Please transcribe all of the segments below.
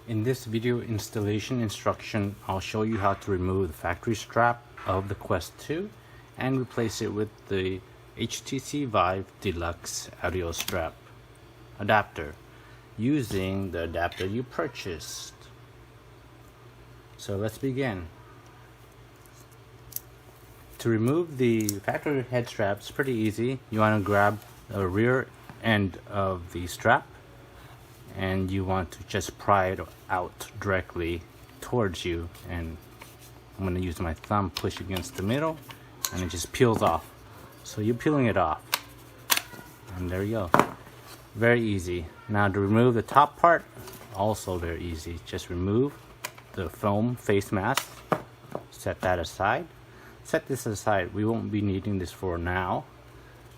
In this video installation instruction, I'll show you how to remove the factory strap of the Quest 2 and replace it with the HTC Vive Deluxe audio strap adapter using the adapter you purchased. So let's begin. To remove the factory head strap, it's pretty easy. You want to grab the rear end of the strap and you want to just pry it out directly towards you, and I'm going to use my thumb, push against the middle, and it just peels off. So you're peeling it off, and there you go. Very easy. Now to remove the top part, also very easy. Just remove the foam face mask, set that aside. Set this aside, we won't be needing this for now.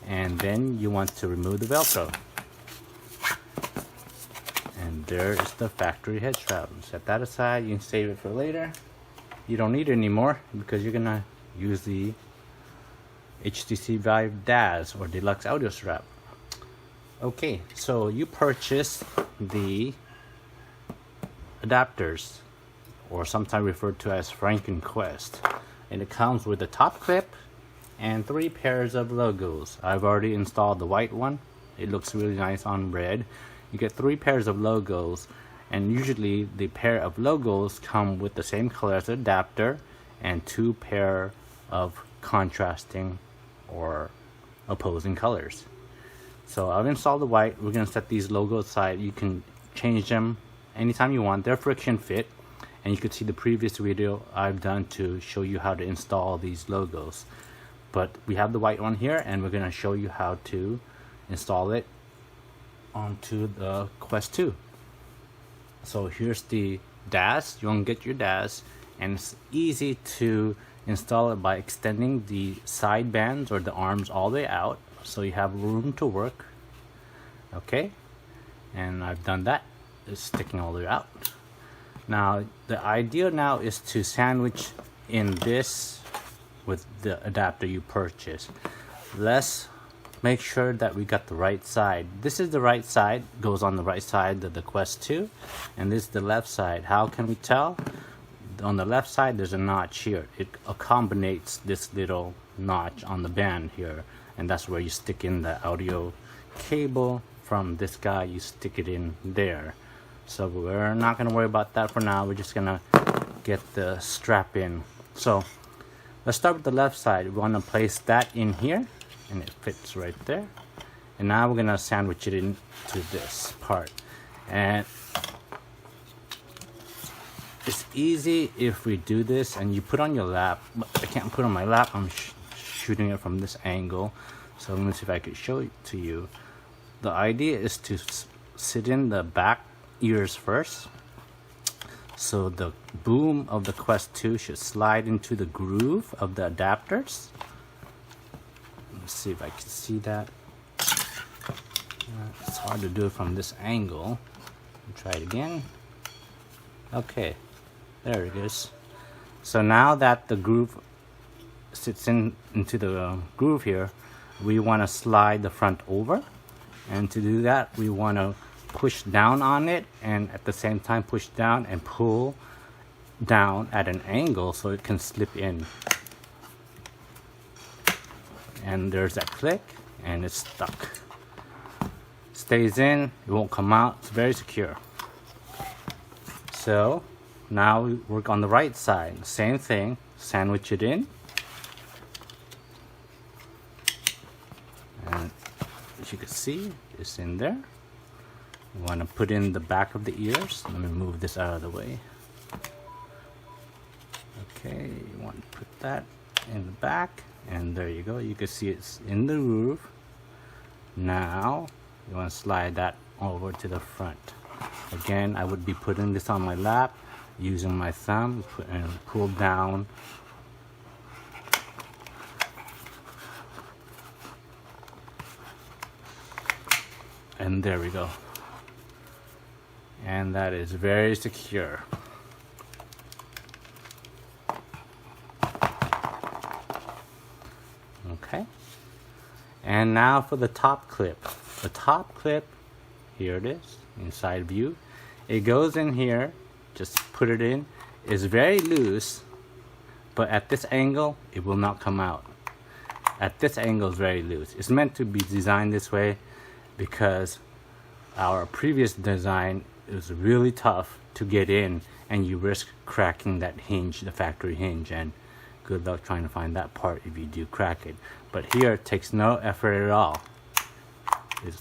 And then you want to remove the Velcro. And there is the factory head strap. Set that aside, you can save it for later. You don't need it anymore because you're gonna use the HTC Vive DAS or Deluxe Audio Strap. Okay, so you purchased the adapters, or sometimes referred to as FrankenQuest, and it comes with a top clip and 3 pairs of logos. I've already installed the white one. It looks really nice on red. You get 3 pairs of logos, and usually the pair of logos come with the same color as the adapter and 2 pair of contrasting or opposing colors. So I've installed the white. We're going to set these logos aside. You can change them anytime you want. They're friction fit, and you could see the previous video I've done to show you how to install these logos. But we have the white one here, and we're going to show you how to install it onto the Quest 2. So here's the DAS. You want to get your DAS, and it's easy to install it by extending the side bands or the arms all the way out, so you have room to work. Okay, and I've done that. It's sticking all the way out. Now the idea now is to sandwich in this with the adapter you purchased. Let's make sure that we got the right side. This is the right side, goes on the right side of the Quest 2, and this is the left side. How can we tell? On the left side there's a notch here. It accommodates this little notch on the band here, and that's where you stick in the audio cable from this guy. You stick it in there. So we're not going to worry about that for now. We're just going to get the strap in. So let's start with the left side. We want to place that in here, and it fits right there. And now we're going to sandwich it into this part. And it's easy if we do this and you put on your lap. But I can't put on my lap. I'm shooting it from this angle. So let me see if I could show it to you. The idea is to sit in the back ears first, so the boom of the Quest 2 should slide into the groove of the adapters. Let's see if I can see that. It's hard to do it from this angle. Try it again. Okay, there it is. So now that the groove sits into the groove here, we want to slide the front over, and to do that we want to push down on it, and at the same time push down and pull down at an angle so it can slip in. And there's that click, and it's stuck. Stays in, it won't come out. It's very secure. So now we work on the right side. Same thing, sandwich it in, and as you can see, it's in there. You want to put in the back of the ears. Let me move this out of the way. Okay, you want to put that in the back, and there you go. You can see it's in the groove. Now you want to slide that over to the front. Again, I would be putting this on my lap, using my thumb, and pull down. And there we go. And that is very secure. Okay. And now for the top clip. The top clip, here it is, inside view. It goes in here, just put it in. It's very loose, but at this angle, it will not come out. At this angle, it's very loose. It's meant to be designed this way because our previous design is really tough to get in, and you risk cracking that hinge, the factory hinge, and good luck trying to find that part if you do crack it. But here, it takes no effort at all. It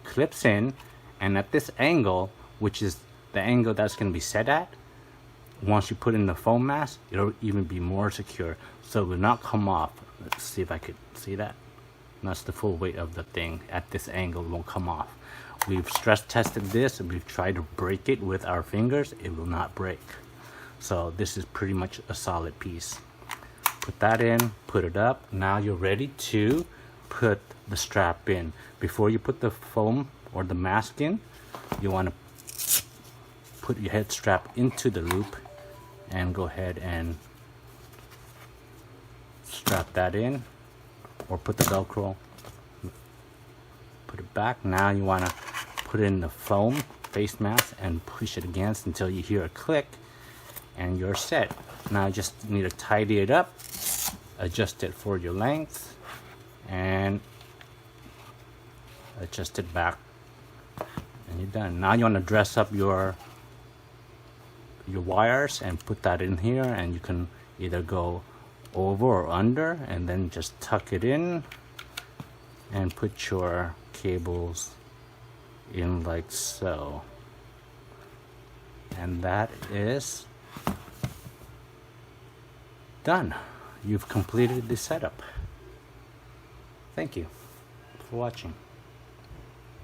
clips in, and at this angle, which is the angle that's going to be set at, once you put in the foam mask, it'll even be more secure, so it will not come off. Let's see if I could see that. That's the full weight of the thing. At this angle, it won't come off. We've stress tested this, and we've tried to break it with our fingers. It will not break. So this is pretty much a solid piece. Put that in, put it up. Now you're ready to put the strap in. Before you put the foam or the mask in, you want to put your head strap into the loop and go ahead and strap that in, or put the Velcro, put it back. Now you want to put in the foam face mask and push it against until you hear a click, and you're set. Now you just need to tidy it up, adjust it for your length, and adjust it back, and you're done. Now you want to dress up your wires and put that in here, and you can either go over or under, and then just tuck it in and put your cables in like so. And that is done. You've completed the setup. Thank you for watching.